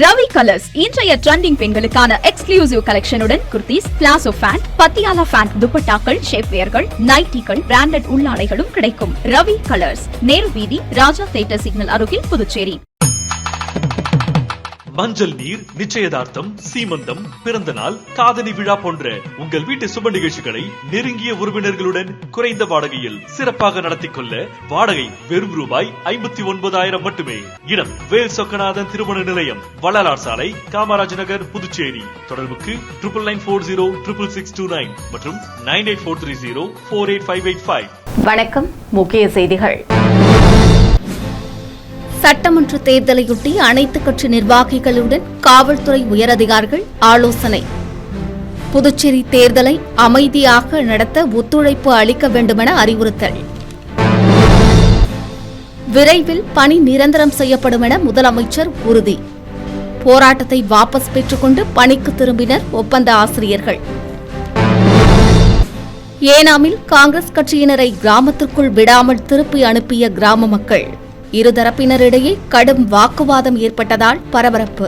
Ravi colours இன்றைய trending பெண்களுக்கான exclusive கலெக்ஷனுடன் kurtis, palazzo pant, Patiala pant, துப்பட்டாக்கள், ஷேப்வேர்கள், நைட்டிகள், பிராண்டட் உள்ளாடைகளும் கிடைக்கும். ரவி கலர்ஸ், நேரு வீதி, ராஜா தியேட்டர் சிக்னல் அருகில், புதுச்சேரி. மஞ்சள் நீர், நிச்சயதார்த்தம், சீமந்தம், பிறந்த நாள், காதணி விழா போன்ற உங்கள் வீட்டு சுப நிகழ்ச்சிகளை நெருங்கிய உறவினர்களுடன் குறைந்த வாடகையில் சிறப்பாக நடத்திக் கொள்ள வாடகை வெறும் ரூபாய் 59,000 மட்டுமே. இடம் வேல் சொக்கநாதன் திருமண நிலையம், வள்ளலார் சாலை, காமராஜ் நகர், புதுச்சேரி. தொடர்புக்கு 99406669 மற்றும் 9843048585. வணக்கம். முக்கிய செய்திகள். சட்டமன்ற தேர்தலையொட்டி அனைத்து கட்சி நிர்வாகிகளுடன் காவல்துறை உயரதிகாரிகள் ஆலோசனை. புதுச்சேரி தேர்தலை அமைதியாக நடத்த ஒத்துழைப்பு அளிக்க வேண்டுமென அறிவுறுத்தல். விரைவில் பணி நிரந்தரம் செய்யப்படும் என முதலமைச்சர் உறுதி. போராட்டத்தை வாபஸ் பெற்றுக்கொண்டு பணிக்கு திரும்பினர் ஒப்பந்த ஆசிரியர்கள். ஏனாமில் காங்கிரஸ் கட்சியினரை கிராமத்திற்குள் விடாமல் திருப்பி அனுப்பிய கிராம மக்கள். இருதரப்பினரிடையே கடும் வாக்குவாதம் ஏற்பட்டதால் பரபரப்பு.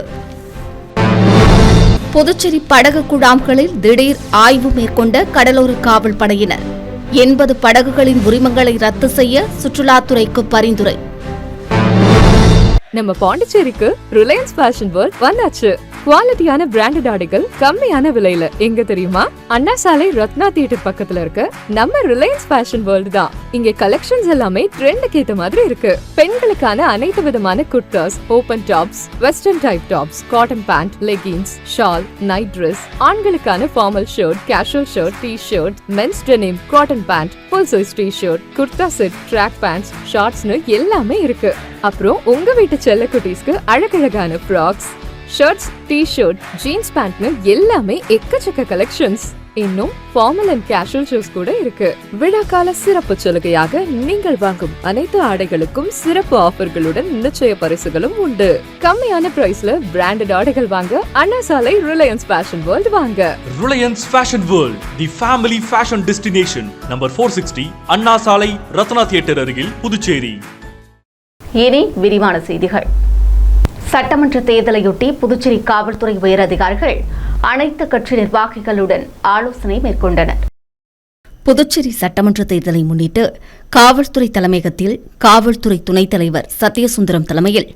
புதுச்சேரி படகு குழாம்களில் திடீர் ஆய்வு மேற்கொண்ட கடலோர காவல் படையினர். 80 படகுகளின் உரிமங்களை ரத்து செய்ய சுற்றுலாத்துறைக்கு பரிந்துரை. நம்ம பாண்டிச்சேரிக்கு ரிலையன்ஸ் ஃபேஷன் வேர்ல்ட் வந்தாச்சு. குவாலிட்டியான பிராண்டட் ஆடைகள் கம்மியான விலையில. எங்க தெரியுமா? அண்ணா சாலை ரத்னா தியேட்டர் பக்கத்துல இருக்க நம்ம ரிலையன்ஸ் ஃபேஷன் வேர்ல்ட் தான். இங்க கலெக்ஷன்ஸ் எல்லாமே ட்ரெண்டுக்கு ஏத்த மாதிரி இருக்கு. பெண்களுக்கான அனைத்து விதமான kurtas, open tops, western type tops, cotton pant, leggings, shawl, night dress, ஆண்களுக்கான formal shirt, casual shirt, T shirt, men's denim, cotton pant, full size T shirt, kurta set, track pants, ஷார்ட்ஸ்னு எல்லாமே இருக்கு. அப்புறம் உங்க வீட்டு செல்ல குட்டீஸ்க்கு அழகழகான frocks, shirts, T shirt, jeans pant எல்லாமே எக்கச்சக்க கலெக்ஷன்ஸ். இன்னும் ஃபார்மல் அண்ட் கேஷுவல் ஷூஸ் கூட இருக்கு. விழாக்கால சிறப்பு சலுகையாக நீங்கள் வாங்கும் அனைத்து ஆடைகளுக்கும் சிறப்பு ஆஃபர்களுடன் நிச்சய பரிசுகளும் உண்டு. கம்மியான பிரைஸ்ல பிராண்டட் ஆடைகள் வாங்க அண்ணா சாலை ரிலையன்ஸ் ஃபேஷன் வேர்ல்ட் வாங்க. Reliance fashion world, the family fashion destination, number 460, அண்ணா சாலை, ரத்னா தியேட்டர் அருகில், புதுச்சேரி. இனி விரிவான செய்திகள். சட்டமன்ற தேர்தலையொட்டி புதுச்சேரி காவல்துறை உயரதிகாரிகள் அனைத்து கட்சி நிர்வாகிகளுடன் ஆலோசனை மேற்கொண்டனர். புதுச்சேரி சட்டமன்ற தேர்தலை முன்னிட்டு காவல்துறை தலைமையகத்தில் காவல்துறை துணைத் தலைவர் சத்யசுந்தரம் தலைமையில்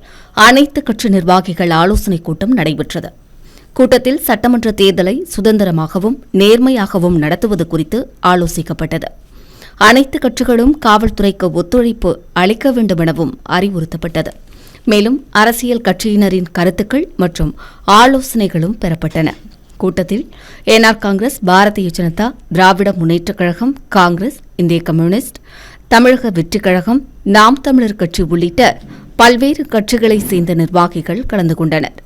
அனைத்து கட்சி நிர்வாகிகள் ஆலோசனைக் கூட்டம் நடைபெற்றது. கூட்டத்தில் சட்டமன்ற தேர்தலை சுதந்திரமாகவும் நேர்மையாகவும் நடத்துவது குறித்து ஆலோசிக்கப்பட்டது. அனைத்து கட்சிகளும் காவல்துறைக்கு ஒத்துழைப்பு அளிக்க வேண்டும் எனவும் அறிவுறுத்தப்பட்டது. மேலும் அரசியல் கட்சியினரின் கருத்துக்கள் மற்றும் ஆலோசனைகளும் பெறப்பட்டன. கூட்டத்தில் என்ஆர் காங்கிரஸ், பாரதிய ஜனதா, திராவிட முன்னேற்றக் கழகம், காங்கிரஸ், இந்திய கம்யூனிஸ்ட், தமிழக வெற்றிக் கழகம், நாம் தமிழர் கட்சி உள்ளிட்ட பல்வேறு கட்சிகளைச் சேர்ந்த நிர்வாகிகள் கலந்து கொண்டனர்.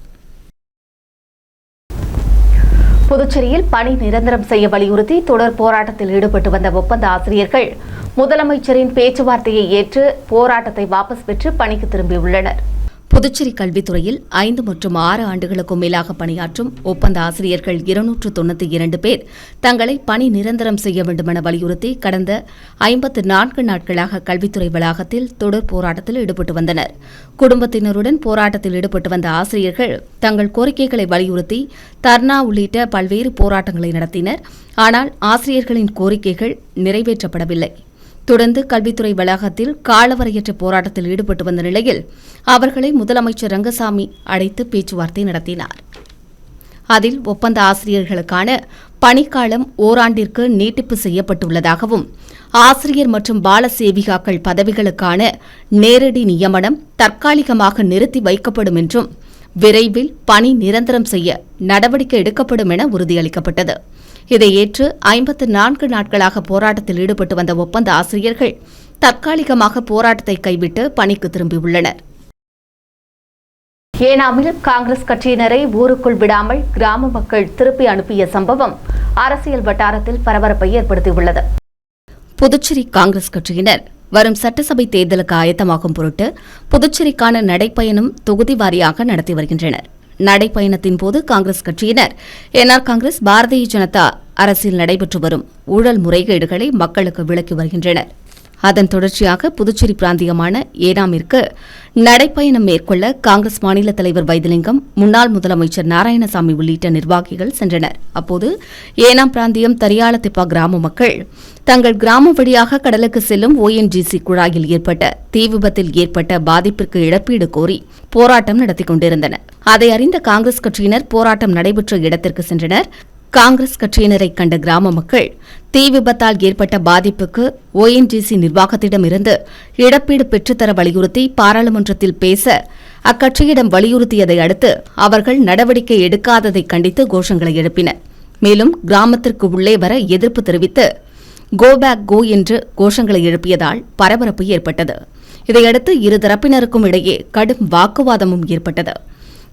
புதுச்சேரியில் பணி நிரந்தரம் செய்ய வலியுறுத்தி தொடர் போராட்டத்தில் ஈடுபட்டு வந்த ஒப்பந்த ஆசிரியர்கள் முதலமைச்சரின் பேச்சுவார்த்தையை ஏற்று போராட்டத்தை வாபஸ் பெற்று பணிக்கு திரும்பியுள்ளனர். புதுச்சேரி கல்வித்துறையில் 5 மற்றும் 6 ஆண்டுகளுக்கும் மேலாக பணியாற்றும் ஒப்பந்த ஆசிரியர்கள் 292 பேர் தங்களை பணி நிரந்தரம் செய்ய வேண்டுமென வலியுறுத்தி கடந்த 54 நாட்களாக கல்வித்துறை வளாகத்தில் தொடர் போராட்டத்தில் ஈடுபட்டு வந்தனர். குடும்பத்தினருடன் போராட்டத்தில் ஈடுபட்டு வந்த ஆசிரியர்கள் தங்கள் கோரிக்கைகளை வலியுறுத்தி தர்ணா உள்ளிட்ட பல்வேறு போராட்டங்களை நடத்தினர். ஆனால் ஆசிரியர்களின் கோரிக்கைகள் நிறைவேற்றப்படவில்லை. தொடர்ந்து கல்வித்துறை வளாகத்தில் காலவரையற்ற போராட்டத்தில் ஈடுபட்டு வந்த நிலையில் அவர்களை முதலமைச்சர் ரங்கசாமி அழைத்து பேச்சுவார்த்தை நடத்தினார். அதில் ஒப்பந்த ஆசிரியர்களுக்கான பணிக்காலம் ஓராண்டிற்கு நீட்டிப்பு செய்யப்பட்டுள்ளதாகவும் ஆசிரியர் மற்றும் பால சேவிகாக்கள் பதவிகளுக்கான நேரடி நியமனம் தற்காலிகமாக நிறுத்தி வைக்கப்படும் என்றும் விரைவில் பணி நிரந்தரம் செய்ய நடவடிக்கை எடுக்கப்படும் என உறுதியளிக்கப்பட்டது. இதை ஏற்று 54 நாட்களாக போராட்டத்தில் ஈடுபட்டு வந்த ஒப்பந்த ஆசிரியர்கள் தற்காலிகமாக போராட்டத்தை கைவிட்டு பணிக்கு திரும்பியுள்ளனர். ஏனாமில் காங்கிரஸ் கட்சியினரை ஊருக்குள் விடாமல் கிராம மக்கள் திருப்பி அனுப்பிய சம்பவம் அரசியல் வட்டாரத்தில் பரபரப்பை ஏற்படுத்தியுள்ளது. புதுச்சேரி காங்கிரஸ் கட்சியினர் வரும் சட்டசபை தேர்தலுக்கு ஆயத்தமாகும் பொருட்டு புதுச்சேரிக்கான நடைப்பயணம் தொகுதி வாரியாக நடத்தி வருகின்றனர். நடைப்பயணத்தின் போது காங்கிரஸ் கட்சியினர் என்ஆர் காங்கிரஸ், பாரதிய ஜனதா அரசில் நடைபெற்று வரும் ஊழல் முறைகேடுகளை மக்களுக்கு விளக்கி வருகின்றனர். அதன் தொடர்ச்சியாக புதுச்சேரி பிராந்தியமான ஏனாமிற்கு நடைப்பயணம் மேற்கொள்ள காங்கிரஸ் மாநில தலைவர் வைத்திலிங்கம், முன்னாள் முதலமைச்சர் நாராயணசாமி உள்ளிட்ட நிர்வாகிகள் சென்றனர். அப்போது ஏனாம் பிராந்தியம் தரியாலத்திப்பா கிராம மக்கள் தங்கள் கிராமம் வழியாக கடலுக்கு செல்லும் ONGC குழாயில் ஏற்பட்ட தீ விபத்தில் ஏற்பட்ட பாதிப்பிற்கு இழப்பீடு கோரி போராட்டம் நடத்திக் கொண்டிருந்தனர். அதை அறிந்த காங்கிரஸ் கட்சியினர் போராட்டம் நடைபெற்ற இடத்திற்கு சென்றனர். காங்கிரஸ் கட்சியினரை கண்ட கிராம மக்கள் தீ விபத்தால் ஏற்பட்ட பாதிப்புக்கு ONGC நிர்வாகத்திடமிருந்து இழப்பீடு பெற்றுத்தர வலியுறுத்தி பாராளுமன்றத்தில் பேச அக்கட்சியிடம் வலியுறுத்தியதை அடுத்து அவர்கள் நடவடிக்கை எடுக்காததை கண்டித்து கோஷங்களை எழுப்பினர். மேலும் கிராமத்திற்கு உள்ளே வர எதிர்ப்பு தெரிவித்து கோ பேக் கோ என்று கோஷங்களை எழுப்பியதால் பரபரப்பு ஏற்பட்டது. இதையடுத்து இருதரப்பினருக்கும் இடையே கடும் வாக்குவாதமும் ஏற்பட்டது.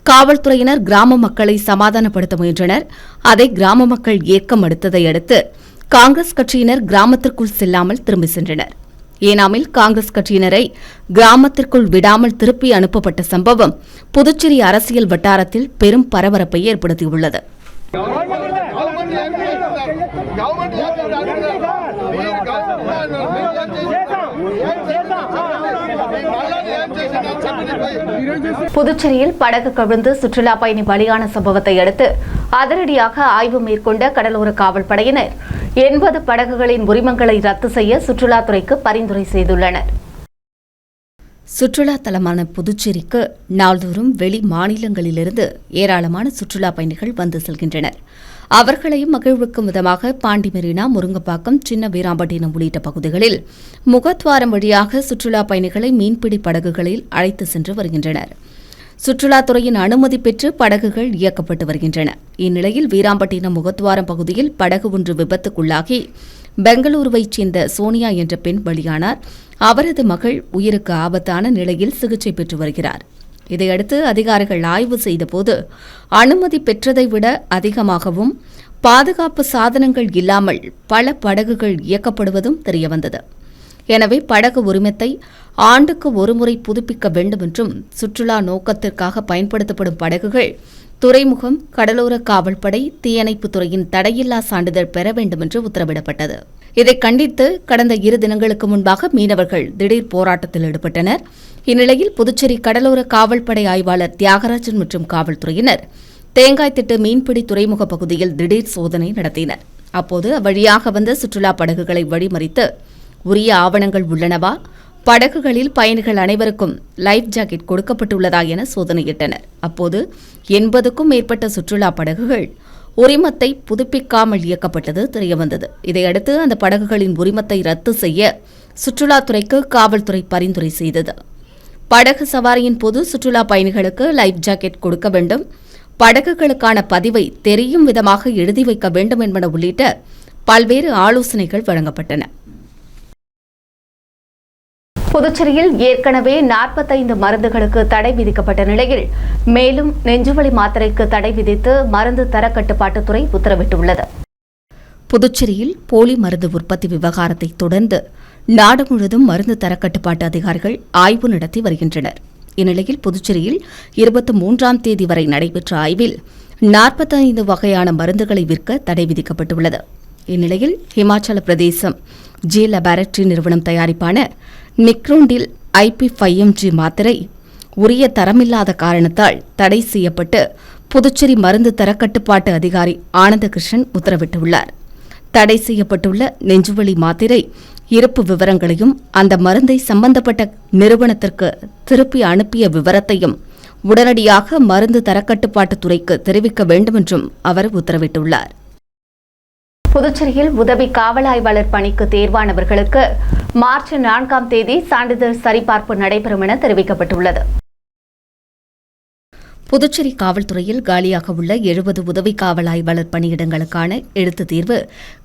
காவல்துறையினர் கிராம மக்களை சமாதானப்படுத்த முயன்றனர். அதை கிராம மக்கள் ஏற்க மறுத்ததை அடுத்து காங்கிரஸ் கட்சியினர் கிராமத்திற்குள் செல்லாமல் திரும்பி சென்றனர். ஏனாமில் காங்கிரஸ் கட்சியினரை கிராமத்திற்குள் விடாமல் திருப்பி அனுப்பப்பட்ட சம்பவம் புதுச்சேரி அரசியல் வட்டாரத்தில் பெரும் பரபரப்பை ஏற்படுத்தியுள்ளது. புதுச்சேரியில் படகு கவிழ்ந்து சுற்றுலா பயணி பலியான சம்பவத்தை அடுத்து அதிரடியாக ஆய்வு மேற்கொண்ட கடலோர காவல் படையினர் 80 படகுகளின் உரிமங்களை ரத்து செய்ய சுற்றுலாத்துறைக்கு பரிந்துரை செய்துள்ளனர். சுற்றுலா தலமான புதுச்சேரிக்கு நாள்தோறும் வெளி மாநிலங்களிலிருந்து ஏராளமான சுற்றுலா பயணிகள் வந்து செல்கின்றனர். அவர்களையும் மகிழ்விக்கும் விதமாக பாண்டி மெரினா, முருங்கப்பாக்கம், சின்ன வீராம்பட்டினம் உள்ளிட்ட பகுதிகளில் முகத்வாரம் வழியாக சுற்றுலா பயணிகளை மீன்பிடி படகுகளில் அழைத்து சென்று வருகின்றனர். சுற்றுலாத்துறையின் அனுமதி பெற்று படகுகள் இயக்கப்பட்டு வருகின்றன. இந்நிலையில் வீராம்பட்டினம் முகத்வாரம் பகுதியில் படகு ஒன்று விபத்துக்குள்ளாகி பெங்களூருவைச் சேர்ந்த சோனியா என்ற பெண் பலியானார். அவரது மகள் உயிருக்கு ஆபத்தான நிலையில் சிகிச்சை பெற்று வருகிறார். இதையடுத்து அதிகாரிகள் ஆய்வு செய்தபோது அனுமதி பெற்றதை விட அதிகமாகவும் பாதுகாப்பு சாதனங்கள் இல்லாமல் பல படகுகள் இயக்கப்படுவதும் தெரியவந்தது. எனவே படகு உரிமத்தை ஆண்டுக்கு ஒருமுறை புதுப்பிக்க வேண்டும் என்றும் சுற்றுலா நோக்கத்திற்காக பயன்படுத்தப்படும் படகுகள் துறைமுகம், கடலோர காவல்படை, தீயணைப்புத் துறையின் தடையில்லா சான்றிதழ் பெற வேண்டும் என்று உத்தரவிடப்பட்டது. இதை கண்டித்து கடந்த 2 தினங்களுக்கு முன்பாக மீனவர்கள் திடீர் போராட்டத்தில் ஈடுபட்டனர். இந்நிலையில் புதுச்சேரி கடலோர காவல்படை ஆய்வாளர் தியாகராஜன் மற்றும் காவல்துறையினர் தேங்காய்த்திட்டு மீன்பிடி துறைமுக பகுதியில் திடீர் சோதனை நடத்தினர். அப்போது அவ்வழியாக வந்த சுற்றுலா படகுகளை வழிமறித்து உரிய ஆவணங்கள் உள்ளனவா, படகுகளில் பயணிகள் அனைவருக்கும் லைஃப் ஜாக்கெட் கொடுக்கப்பட்டுள்ளதா என சோதனையிட்டனர். அப்போது 80க்கும் மேற்பட்ட சுற்றுலா படகுகள் உரிமத்தை புதுப்பிக்காமல் இயக்கப்பட்டது தெரியவந்தது. இதையடுத்து அந்த படகுகளின் உரிமத்தை ரத்து செய்ய சுற்றுலாத்துறைக்கு காவல்துறை பரிந்துரை செய்தது. படகு சவாரியின் போது சுற்றுலா பயணிகளுக்கு லைஃப் ஜாக்கெட் கொடுக்க வேண்டும், படகுகளுக்கான பதிவை தெரியும் விதமாக எழுதி வைக்க வேண்டும் என்பன உள்ளிட்ட பல்வேறு ஆலோசனைகள் வழங்கப்பட்டன. புதுச்சேரியில் ஏற்கனவே 45 மருந்துகளுக்கு தடை விதிக்கப்பட்ட நிலையில் மேலும் நெஞ்சுவலி மாத்திரைக்கு தடை விதித்து மருந்து தர கட்டுப்பாட்டுத்துறை உத்தரவிட்டுள்ளது. புதுச்சேரியில் போலி மருந்து உற்பத்தி விவகாரத்தை தொடர்ந்து நாடு முழுவதும் மருந்து தர கட்டுப்பாட்டு அதிகாரிகள் ஆய்வு நடத்தி வருகின்றனர். இந்நிலையில் புதுச்சேரியில் 23ஆம் தேதி வரை நடைபெற்ற ஆய்வில் 45 வகையான மருந்துகளை விற்க தடை விதிக்கப்பட்டுள்ளது. இந்நிலையில் ஹிமாச்சல பிரதேசம் ஜே லேபரேட்டரி நிறுவனம் தயாரிப்பான நிக்ரோண்டில் IP5mg மாத்திரை உரிய தரமில்லாத காரணத்தால் தடை செய்யப்பட்டு புதுச்சேரி மருந்து தரக்கட்டுப்பாட்டு அதிகாரி ஆனந்தகிருஷ்ணன் உத்தரவிட்டுள்ளார். தடை செய்யப்பட்டுள்ள நெஞ்சுவலி மாத்திரை இருப்பு விவரங்களையும் அந்த மருந்தை சம்பந்தப்பட்ட நிறுவனத்திற்கு திருப்பி அனுப்பிய விவரத்தையும் உடனடியாக மருந்து தரக்கட்டுப்பாட்டுத் துறைக்கு தெரிவிக்க வேண்டும் என்றும் அவர் உத்தரவிட்டுள்ளார். புதுச்சேரியில் உதவி காவல் ஆய்வாளர் பணிக்கு தேர்வானவர்களுக்கு மார்ச் 4ஆம் தேதி சான்றிதழ் சரிபார்ப்பு நடைபெறும் என தெரிவிக்கப்பட்டுள்ளது. புதுச்சேரி காவல்துறையில் காலியாக உள்ள 70 உதவி காவல் ஆய்வாளர் பணியிடங்களுக்கான எழுத்துத் தேர்வு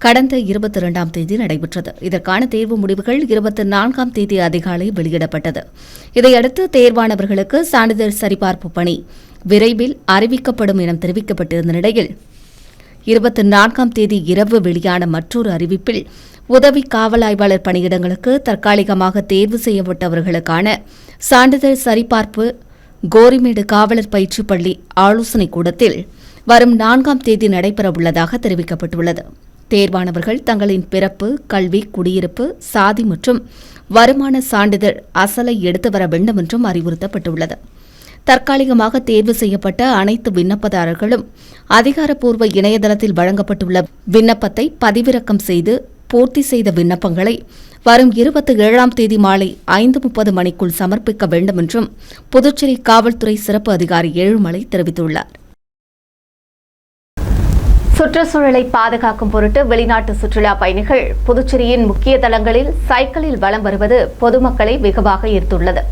கடந்த 22ஆம் தேதி நடைபெற்றது. இதற்கான தேர்வு முடிவுகள் 24ஆம் தேதி அதிகாலை வெளியிடப்பட்டது. இதையடுத்து தேர்வானவர்களுக்கு சான்றிதழ் சரிபார்ப்பு பணி விரைவில் அறிவிக்கப்படும் என தெரிவிக்கப்பட்டிருந்த நிலையில் 24ஆம் தேதி இரவு வெளியான மற்றொரு அறிவிப்பில் உதவி காவல் ஆய்வாளர் பணியிடங்களுக்கு தற்காலிகமாக தேர்வு செய்யப்பட்டவர்களுக்கான சான்றிதழ் சரிபார்ப்பு கோரிமேடு காவலர் பயிற்சி பள்ளி ஆலோசனைக் கூடத்தில் வரும் 4ஆம் தேதி நடைபெறவுள்ளதாக தெரிவிக்கப்பட்டுள்ளது. தேர்வானவர்கள் தங்களின் பிறப்பு, கல்வி, குடியிருப்பு, சாதி மற்றும் வருமான சான்றிதழ் அசலை எடுத்து வர வேண்டும் என்றும் அறிவுறுத்தப்பட்டுள்ளது. தற்காலிகமாக தேர்வு செய்யப்பட்ட அனைத்து விண்ணப்பதாரர்களும் அதிகாரப்பூர்வ இணையதளத்தில் வழங்கப்பட்டுள்ள விண்ணப்பத்தை பதிவிறக்கம் செய்து பூர்த்தி செய்த விண்ணப்பங்களை வரும் 27ஆம் தேதி மாலை 5:30 மணிக்குள் சமர்ப்பிக்க வேண்டும் என்றும் புதுச்சேரி காவல்துறை சிறப்பு அதிகாரி ஏழுமலை தெரிவித்துள்ளார். சுற்றுச்சூழலை பாதுகாக்கும் பொருட்டு வெளிநாட்டு சுற்றுலா பயணிகள் புதுச்சேரியின் முக்கிய தலங்களில் சைக்கிளில் வலம் வருவது பொதுமக்களை வெகுவாக ஈர்த்துள்ளது.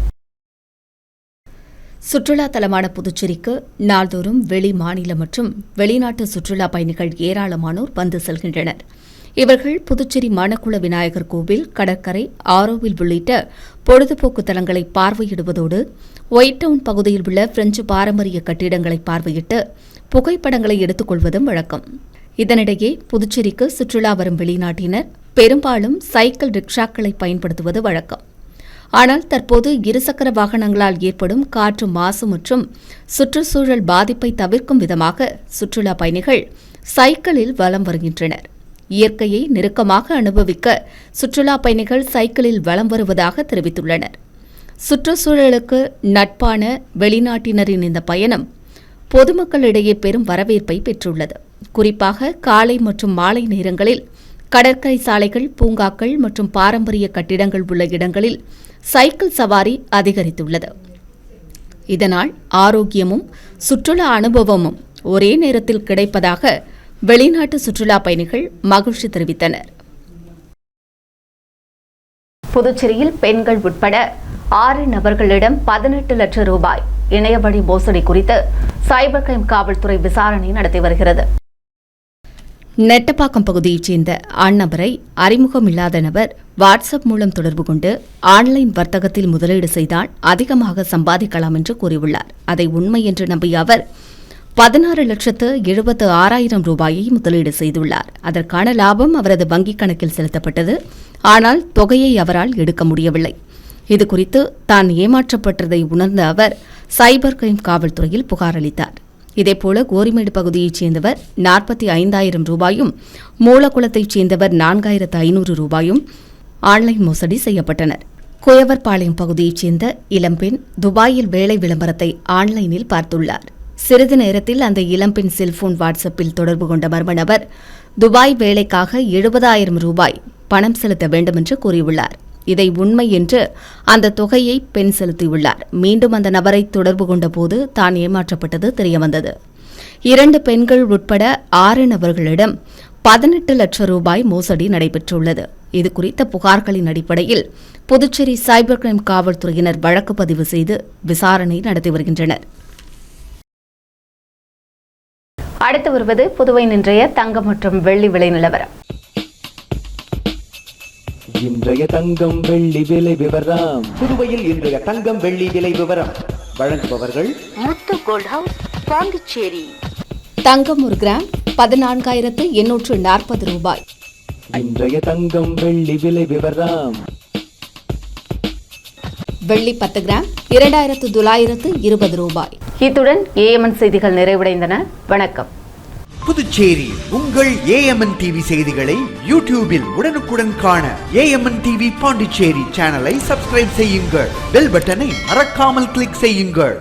சுற்றுலா தலமான புதுச்சேரிக்கு நாள்தோறும் வெளி மாநில மற்றும் வெளிநாட்டு சுற்றுலா பயணிகள் ஏராளமானோர் வந்து செல்கின்றனர். இவர்கள் புதுச்சேரி மணக்குள விநாயகர் கோவில், கடற்கரை, ஆரோவில் உள்ளிட்ட பொழுதுபோக்கு தலங்களை பார்வையிடுவதோடு ஒயிட் டவுன் பகுதியில் உள்ள பிரெஞ்சு பாரம்பரிய கட்டிடங்களை பார்வையிட்டு புகைப்படங்களை எடுத்துக் கொள்வதும் வழக்கம். இதனிடையே புதுச்சேரிக்கு சுற்றுலா வரும் வெளிநாட்டினர் பெரும்பாலும் சைக்கிள் ரிக்ஷாக்களை பயன்படுத்துவது வழக்கம். ஆனால் தற்போது இருசக்கர வாகனங்களால் ஏற்படும் காற்று மாசு மற்றும் சுற்றுச்சூழல் பாதிப்பை தவிர்க்கும் விதமாக சுற்றுலா பயணிகள் சைக்கிளில் வலம் வருகின்றனர். இயற்கையை நெருக்கமாக அனுபவிக்க சுற்றுலா பயணிகள் சைக்கிளில் வலம் வருவதாக தெரிவித்துள்ளனர். சுற்றுச்சூழலுக்கு நட்பான வெளிநாட்டினரின் இந்த பயணம் பொதுமக்களிடையே பெரும் வரவேற்பை பெற்றுள்ளது. குறிப்பாக காலை மற்றும் மாலை நேரங்களில் கடற்கரை சாலைகள், பூங்காக்கள் மற்றும் பாரம்பரிய கட்டிடங்கள் உள்ள இடங்களில் சைக்கிள் சவாரி அதிகரித்துள்ளது. இதனால் ஆரோக்கியமும் சுற்றுலா அனுபவமும் ஒரே நேரத்தில் கிடைப்பதாக வெளிநாட்டு சுற்றுலா பயணிகள் மகிழ்ச்சி தெரிவித்தனர். புதுச்சேரியில் பெண்கள் உட்பட 6 நபர்களிடம் 18 லட்சம் ரூபாய் இணையவழி மோசடி குறித்து சைபர் கிரைம் காவல்துறை விசாரணை நடத்தி வருகிறது. நெட்டப்பாக்கம் பகுதியைச் சேர்ந்த அந்நபரை அறிமுகமில்லாத நபர் வாட்ஸ்அப் மூலம் தொடர்பு கொண்டு ஆன்லைன் வர்த்தகத்தில் முதலீடு செய்தால் அதிகமாக சம்பாதிக்கலாம் என்று கூறியுள்ளார். அதை உண்மை என்று நம்பிய அவர் 16,76,000 ரூபாயை முதலீடு செய்துள்ளார். அதற்கான லாபம் அவரது வங்கிக் கணக்கில் செலுத்தப்பட்டது. ஆனால் தொகையை அவரால் எடுக்க முடியவில்லை. இதுகுறித்து தான் ஏமாற்றப்பட்டதை உணர்ந்த அவர் சைபர் கிரைம் காவல்துறையில் புகார் அளித்தார். இதேபோல கோரிமேடு பகுதியைச் சேர்ந்தவர் 45,000 ரூபாயும், மூலக்குளத்தைச் சேர்ந்தவர் 4,500 ரூபாயும் ஆன்லைன் மோசடி செய்யப்பட்டனர். குயவர்பாளையம் பகுதியைச் சேர்ந்த இளம்பெண் துபாயில் வேலை விளம்பரத்தை ஆன்லைனில் பார்த்துள்ளார். சிறிது நேரத்தில் அந்த இளம்பெண் செல்போன் வாட்ஸ்அப்பில் தொடர்பு கொண்ட மர்ம நபர் துபாய் வேலைக்காக 70,000 ரூபாய் பணம் செலுத்த வேண்டும் என்று கூறியுள்ளார். இதை உண்மை என்று அந்த தொகையை பெண் செலுத்தியுள்ளார். மீண்டும் அந்த நபரை தொடர்பு கொண்டபோது தான் ஏமாற்றப்பட்டது தெரியவந்தது. 2 பெண்கள் உட்பட 6 நபர்களிடம் 18 லட்சம் ரூபாய் மோசடி நடைபெற்றுள்ளது. இதுகுறித்த புகார்களின் அடிப்படையில் புதுச்சேரி சைபர் கிரைம் காவல்துறையினர் வழக்கு பதிவு செய்து விசாரணை நடத்தி வருகின்றனர். அடுத்து வருவது புதுவையின் இன்றைய தங்கம் மற்றும் வெள்ளி விலை நிலவரம். இன்றைய தங்கம் வெள்ளி விலை விவரம். புதுவையில் இன்றைய தங்கம் வெள்ளி விலை விவரம் வழங்குபவர்கள் முத்து கோல்ட் ஹவுஸ், பாண்டிச்சேரி. தங்கம் 1 கிராம் 14,840 ரூபாய். இன்றைய தங்கம் வெள்ளி விலை விவரம். வெள்ளி 10 கிராம் 2,920 ரூபாய். இத்துடன் ஏஎம்என் செய்திகள் நிறைவடைந்தன. வணக்கம். புதுச்சேரி உங்கள் ஏஎம்என் டிவி செய்திகளை யூடியூபில் உடனுக்குடன் காண ஏஎம்என் டிவி பாண்டிச்சேரி சேனலை சப்ஸ்கிரைப் செய்யுங்கள். பெல் பட்டனை மறக்காமல் கிளிக் செய்யுங்கள்.